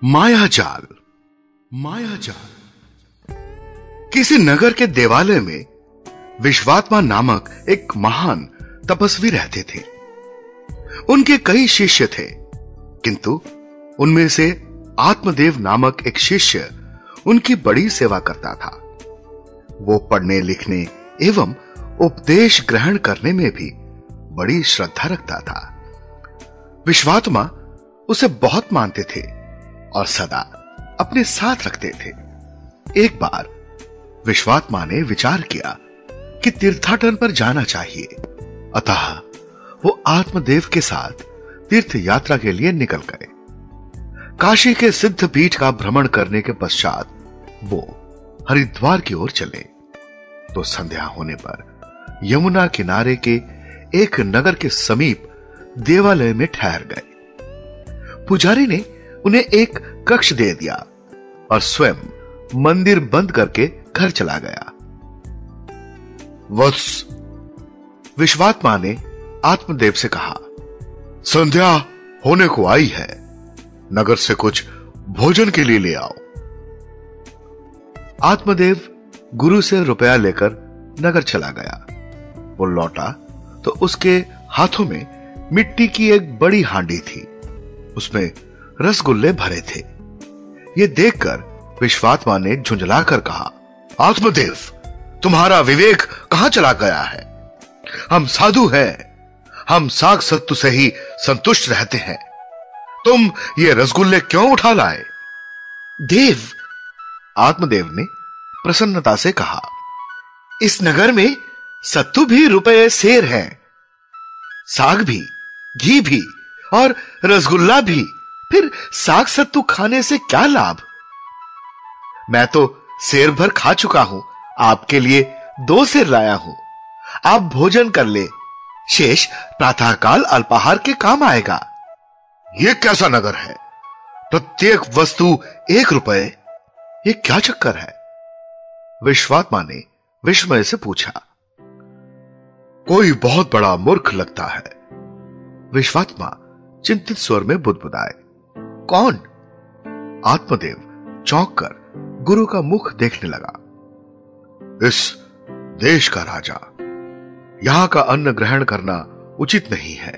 मायाजाल। किसी नगर के देवालय में विश्वात्मा नामक एक महान तपस्वी रहते थे। उनके कई शिष्य थे, किंतु उनमें से आत्मदेव नामक एक शिष्य उनकी बड़ी सेवा करता था। वो पढ़ने लिखने एवं उपदेश ग्रहण करने में भी बड़ी श्रद्धा रखता था। विश्वात्मा उसे बहुत मानते थे और सदा अपने साथ रखते थे। एक बार विश्वात्मा ने विचार किया कि तीर्थाटन पर जाना चाहिए, अतः वो आत्मदेव के साथ तीर्थ यात्रा के लिए निकल गए। काशी के सिद्ध पीठ का भ्रमण करने के पश्चात वो हरिद्वार की ओर चले तो संध्या होने पर यमुना किनारे के एक नगर के समीप देवालय में ठहर गए। पुजारी ने उन्हें एक कक्ष दे दिया और स्वयं मंदिर बंद करके घर चला गया। वत्स, विश्वात्मा ने आत्मदेव से कहा, संध्या होने को आई है, नगर से कुछ भोजन के लिए ले आओ। आत्मदेव गुरु से रुपया लेकर नगर चला गया। वो लौटा तो उसके हाथों में मिट्टी की एक बड़ी हांडी थी, उसमें रसगुल्ले भरे थे। ये देखकर विश्वात्मा ने झुंझलाकर कहा, आत्मदेव, तुम्हारा विवेक कहां चला गया है? हम साधु हैं, हम साग सत्तु से ही संतुष्ट रहते हैं, तुम ये रसगुल्ले क्यों उठा लाए? देव, आत्मदेव ने प्रसन्नता से कहा, इस नगर में सत्तू भी रुपये सेर हैं, साग भी, घी भी और रसगुल्ला भी, फिर साग सत्तू खाने से क्या लाभ? मैं तो सेर भर खा चुका हूं, आपके लिए 2 सेर लाया हूं। आप भोजन कर ले, शेष प्रातःकाल अल्पाहार के काम आएगा। यह कैसा नगर है? प्रत्येक वस्तु 1 रुपए, ये क्या चक्कर है? विश्वात्मा ने विस्मय से पूछा। कोई बहुत बड़ा मूर्ख लगता है, विश्वात्मा चिंतित स्वर में बुदबुदाए। कौन? आत्मदेव चौंक कर गुरु का मुख देखने लगा। इस देश का राजा, यहां का अन्न ग्रहण करना उचित नहीं है।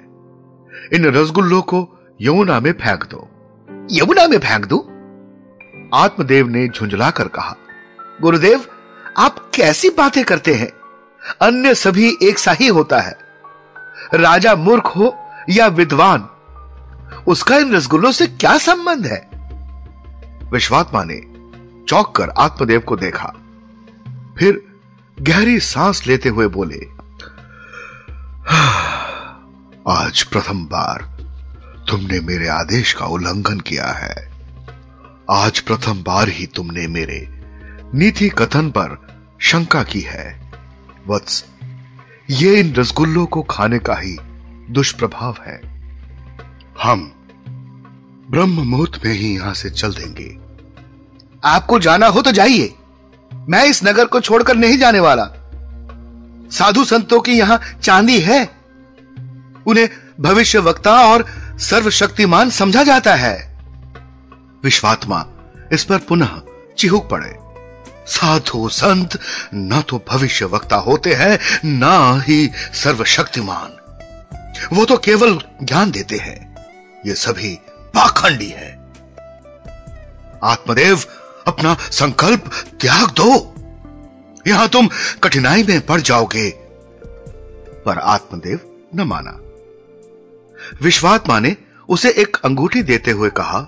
इन रसगुल्लों को यमुना में फेंक दो। यमुना में फेंक दो? आत्मदेव ने झुंझलाकर कहा। गुरुदेव, आप कैसी बातें करते हैं? अन्य सभी एक सा ही होता है। राजा मूर्ख हो या विद्वान, उसका इन रसगुल्लों से क्या संबंध है? विश्वात्मा ने चौंक कर आत्मदेव को देखा, फिर गहरी सांस लेते हुए बोले, आज प्रथम बार तुमने मेरे आदेश का उल्लंघन किया है। आज प्रथम बार ही तुमने मेरे नीति कथन पर शंका की है। वत्स, ये इन रसगुल्लों को खाने का ही दुष्प्रभाव है। हम ब्रह्म मुहूर्त में ही यहां से चल देंगे। आपको जाना हो तो जाइए, मैं इस नगर को छोड़कर नहीं जाने वाला। साधु संतों की यहां चांदी है, उन्हें भविष्य वक्ता और सर्वशक्तिमान समझा जाता है। विश्वात्मा इस पर पुनः चिहुक पड़े। साधु संत न तो भविष्य वक्ता होते हैं, न ही सर्वशक्तिमान। वो तो केवल ज्ञान देते हैं। ये सभी पाखंडी है। आत्मदेव, अपना संकल्प त्याग दो, यहां तुम कठिनाई में पड़ जाओगे। पर आत्मदेव न माना। विश्वात्मा ने उसे एक अंगूठी देते हुए कहा,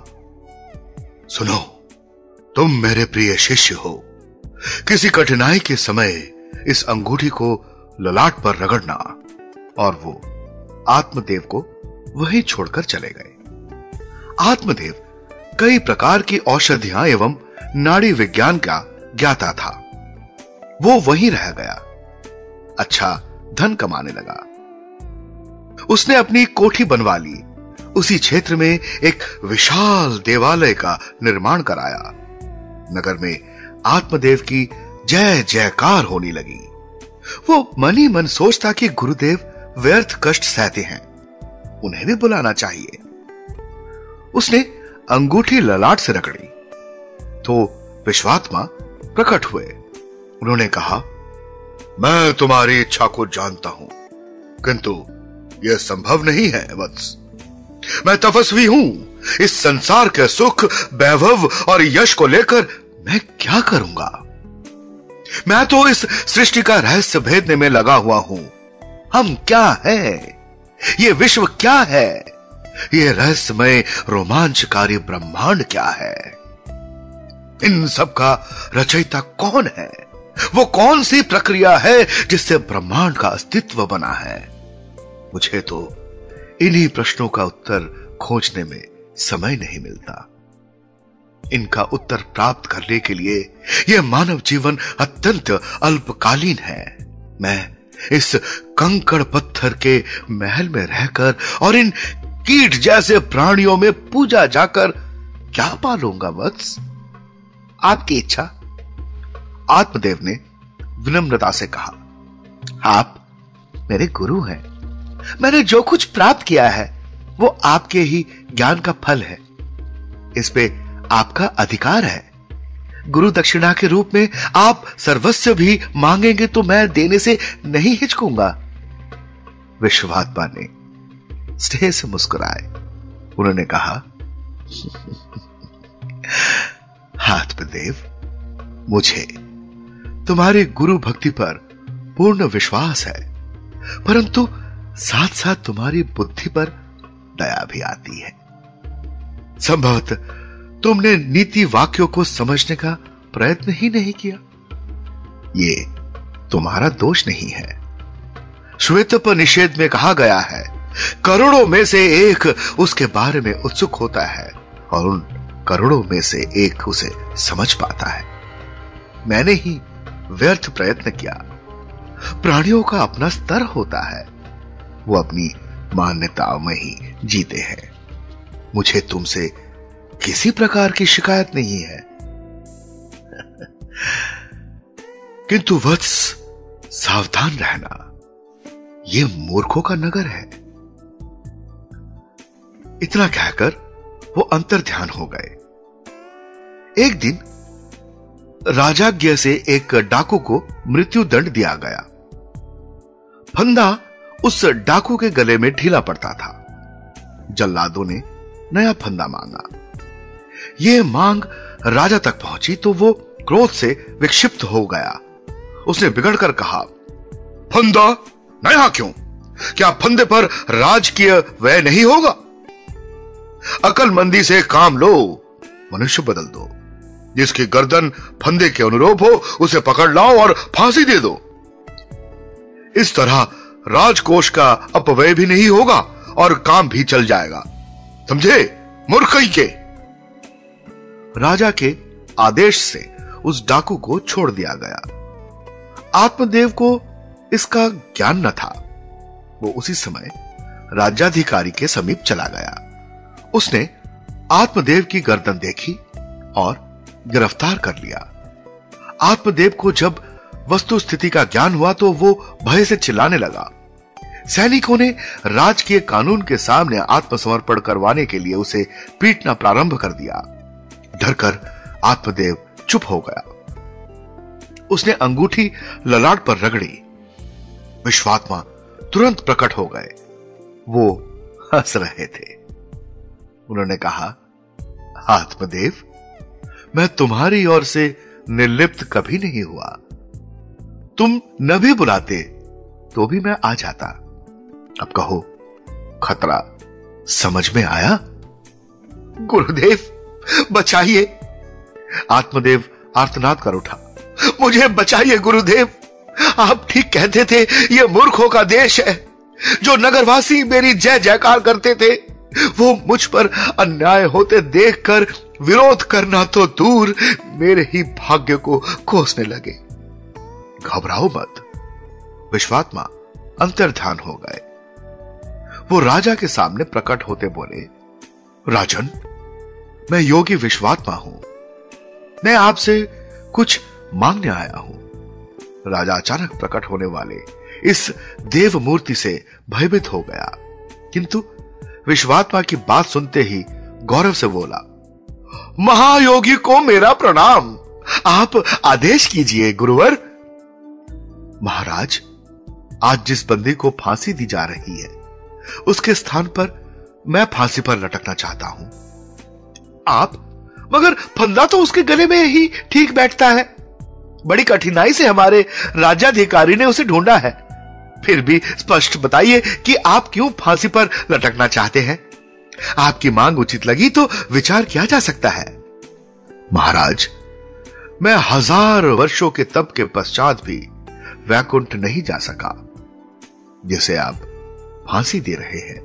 सुनो, तुम मेरे प्रिय शिष्य हो। किसी कठिनाई के समय इस अंगूठी को ललाट पर रगड़ना। और वो आत्मदेव को वहीं छोड़कर चले गए। आत्मदेव कई प्रकार की औषधियां एवं नाड़ी विज्ञान का ज्ञाता था। वो वहीं रह गया, अच्छा धन कमाने लगा। उसने अपनी कोठी बनवा ली। उसी क्षेत्र में एक विशाल देवालय का निर्माण कराया। नगर में आत्मदेव की जय जयकार होने लगी। वो मन ही मन सोचता कि गुरुदेव व्यर्थ कष्ट सहते हैं, उन्हें भी बुलाना चाहिए। उसने अंगूठी ललाट से रगड़ी तो विश्वात्मा प्रकट हुए। उन्होंने कहा, मैं तुम्हारी इच्छा को जानता हूं, किंतु यह संभव नहीं है वत्स। मैं तपस्वी हूं। इस संसार के सुख, वैभव और यश को लेकर मैं क्या करूंगा? मैं तो इस सृष्टि का रहस्य भेदने में लगा हुआ हूं। हम क्या हैं? ये विश्व क्या है? ये रहस्यमय रोमांचकारी ब्रह्मांड क्या है? इन सब का रचयिता कौन है? वो कौन सी प्रक्रिया है जिससे ब्रह्मांड का अस्तित्व बना है? मुझे तो इन्हीं प्रश्नों का उत्तर खोजने में समय नहीं मिलता। इनका उत्तर प्राप्त करने के लिए यह मानव जीवन अत्यंत अल्पकालीन है। मैं इस कंकड़ पत्थर के महल में रहकर और इन कीट जैसे प्राणियों में पूजा जाकर क्या पालूंगा वत्स? आपकी इच्छा, आत्मदेव ने विनम्रता से कहा। आप मेरे गुरु हैं। मैंने जो कुछ प्राप्त किया है वो आपके ही ज्ञान का फल है। इस पे आपका अधिकार है। गुरु दक्षिणा के रूप में आप सर्वस्व भी मांगेंगे तो मैं देने से नहीं हिचकूंगा। विश्वात्मा ने स्नेह से मुस्कुराए। उन्होंने कहा, आत्मदेव, मुझे तुम्हारी गुरु भक्ति पर पूर्ण विश्वास है, परंतु साथ साथ तुम्हारी बुद्धि पर दया भी आती है। संभवतः तुमने नीति वाक्यों को समझने का प्रयत्न ही नहीं किया। ये तुम्हारा दोष नहीं है। श्वेतोपनिषद में कहा गया है, करोड़ों में से एक उसके बारे में उत्सुक होता है और उन करोड़ों में से एक उसे समझ पाता है। मैंने ही व्यर्थ प्रयत्न किया। प्राणियों का अपना स्तर होता है, वो अपनी मान्यताओं में ही जीते हैं। मुझे तुमसे किसी प्रकार की शिकायत नहीं है। किंतु वत्स, सावधान रहना, ये मूर्खों का नगर है। इतना कहकर वो अंतर्ध्यान हो गए। एक दिन राजाज्ञा से एक डाकू को मृत्यु दंड दिया गया। फंदा उस डाकू के गले में ढीला पड़ता था। जल्लादों ने नया फंदा मांगा। यह मांग राजा तक पहुंची तो वो क्रोध से विक्षिप्त हो गया। उसने बिगड़कर कहा, फंदा नया क्यों? क्या फंदे पर राजकीय व्यय नहीं होगा? अकलमंदी से काम लो, मनुष्य बदल दो। जिसकी गर्दन फंदे के अनुरूप हो उसे पकड़ लाओ और फांसी दे दो। इस तरह राजकोष का अपव्यय भी नहीं होगा और काम भी चल जाएगा। समझे मूर्खई के? राजा के आदेश से उस डाकू को छोड़ दिया गया। आत्मदेव को इसका ज्ञान न था। वो उसी समय राज्याधिकारी के समीप चला गया। उसने आत्मदेव की गर्दन देखी और गिरफ्तार कर लिया। आत्मदेव को जब वस्तु स्थिति का ज्ञान हुआ तो वो भय से चिल्लाने लगा। सैनिकों ने राजकीय कानून के सामने आत्मसमर्पण करवाने के लिए उसे पीटना प्रारंभ कर दिया। डरकर आत्मदेव चुप हो गया। उसने अंगूठी ललाट पर रगड़ी। विश्वात्मा तुरंत प्रकट हो गए। वो हंस रहे थे। उन्होंने कहा, आत्मदेव, मैं तुम्हारी ओर से निर्लिप्त कभी नहीं हुआ। तुम न भी बुलाते तो भी मैं आ जाता। अब कहो, खतरा समझ में आया? गुरुदेव बचाइए। आत्मदेव आर्तनाद कर उठा। मुझे बचाइए गुरुदेव। आप ठीक कहते थे, यह मूर्खों का देश है। जो नगरवासी मेरी जय जयकार करते थे वो मुझ पर अन्याय होते देखकर विरोध करना तो दूर मेरे ही भाग्य को कोसने लगे। घबराओ मत। विश्वात्मा अंतर्ध्यान हो गए। वो राजा के सामने प्रकट होते बोले, राजन, मैं योगी विश्वात्मा हूं। मैं आपसे कुछ मांगने आया हूं। राजा अचानक प्रकट होने वाले इस देव मूर्ति से भयभीत हो गया, किंतु विश्वात्मा की बात सुनते ही गौरव से बोला, महायोगी को मेरा प्रणाम। आप आदेश कीजिए गुरुवर। महाराज, आज जिस बंदी को फांसी दी जा रही है उसके स्थान पर मैं फांसी पर लटकना चाहता हूं। आप? मगर फंदा तो उसके गले में ही ठीक बैठता है। बड़ी कठिनाई से हमारे राज्याधिकारी ने उसे ढूंढा है। फिर भी स्पष्ट बताइए कि आप क्यों फांसी पर लटकना चाहते हैं? आपकी मांग उचित लगी तो विचार किया जा सकता है। महाराज, मैं 1000 वर्षों के तप के पश्चात भी वैकुंठ नहीं जा सका। जिसे आप फांसी दे रहे हैं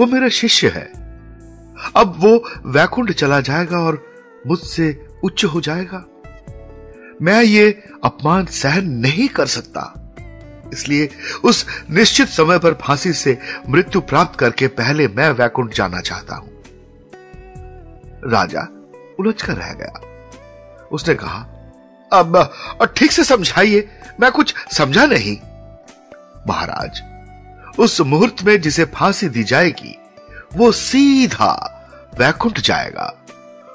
वो मेरा शिष्य है। अब वो वैकुंठ चला जाएगा और मुझसे उच्च हो जाएगा। मैं ये अपमान सहन नहीं कर सकता। इसलिए उस निश्चित समय पर फांसी से मृत्यु प्राप्त करके पहले मैं वैकुंठ जाना चाहता हूं। राजा उलझकर रह गया। उसने कहा, अब ठीक से समझाइए, मैं कुछ समझा नहीं। महाराज, उस मुहूर्त में जिसे फांसी दी जाएगी वो सीधा वैकुंठ जाएगा।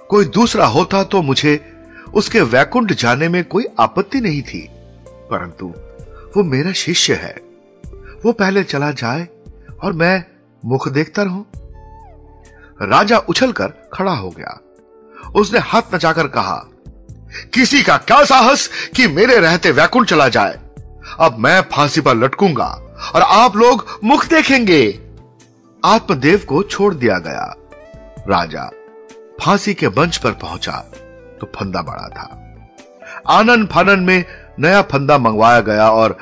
कोई दूसरा होता तो मुझे उसके वैकुंठ जाने में कोई आपत्ति नहीं थी, परंतु वो मेरा शिष्य है। वो पहले चला जाए और मैं मुख देखता रहूं। राजा उछलकर खड़ा हो गया। उसने हाथ नचाकर कहा, किसी का क्या साहस कि मेरे रहते वैकुंठ चला जाए। अब मैं फांसी पर लटकूंगा और आप लोग मुख देखेंगे। आत्मदेव को छोड़ दिया गया। राजा फांसी के मंच पर पहुंचा तो फंदा बड़ा था। आनन फानन में नया फंदा मंगवाया गया और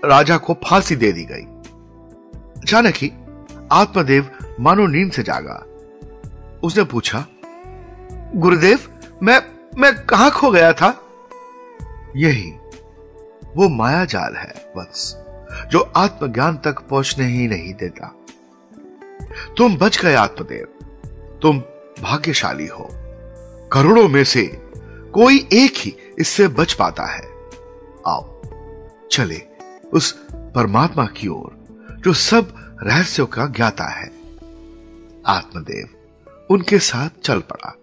राजा को फांसी दे दी गई। अचानक ही आत्मदेव मानो नींद से जागा। उसने पूछा, गुरुदेव, मैं कहां खो गया था? यही वो माया जाल है वत्स, जो आत्मज्ञान तक पहुंचने ही नहीं देता। तुम बच गए आत्मदेव। तुम भाग्यशाली हो। करोड़ों में से कोई एक ही इससे बच पाता है। आओ चले उस परमात्मा की ओर जो सब रहस्यों का ज्ञाता है। आत्मदेव उनके साथ चल पड़ा।